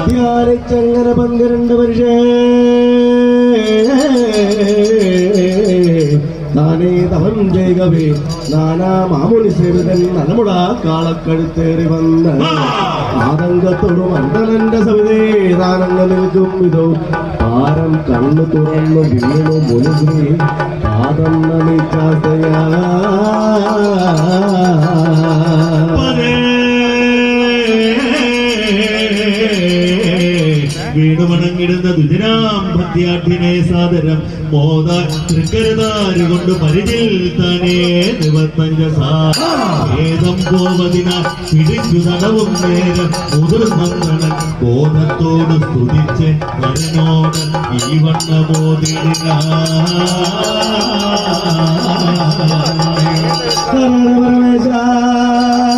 ധ്യാനിച്ചങ്ങനെ 12 മനുഷ്യേ താനേ തവം ചെയ്യവേ നാനാ മാമുനി സേവിതൻ നലമുട കാളക്കഴുത്തേറി വന്ന് ആതങ്കത്തോടും അന്തനന്റെ സവിതേ താനങ്ങ് നിൽക്കും ഇതോ പാരം കണ്ണു തുറന്നു വീണു മുനുശ്രീ പാദം നമിച്ചാസയാ വീണുമണങ്ങിടുന്ന ദുജനാം ഭക്തിയാഠ്യനെ സാദരം മോദ തൃക്കരുതാരുകൊണ്ട് പരിചിൽ താനേ നിവർത്തഞ്ചേദം പോവതിനാൽ പിടിച്ചു തടവും നേരം മുതിർന്നങ്ങണൻ ബോധത്തോട് സ്തുതിച്ച് വരനോട് ഈ വണ്ണമോദിന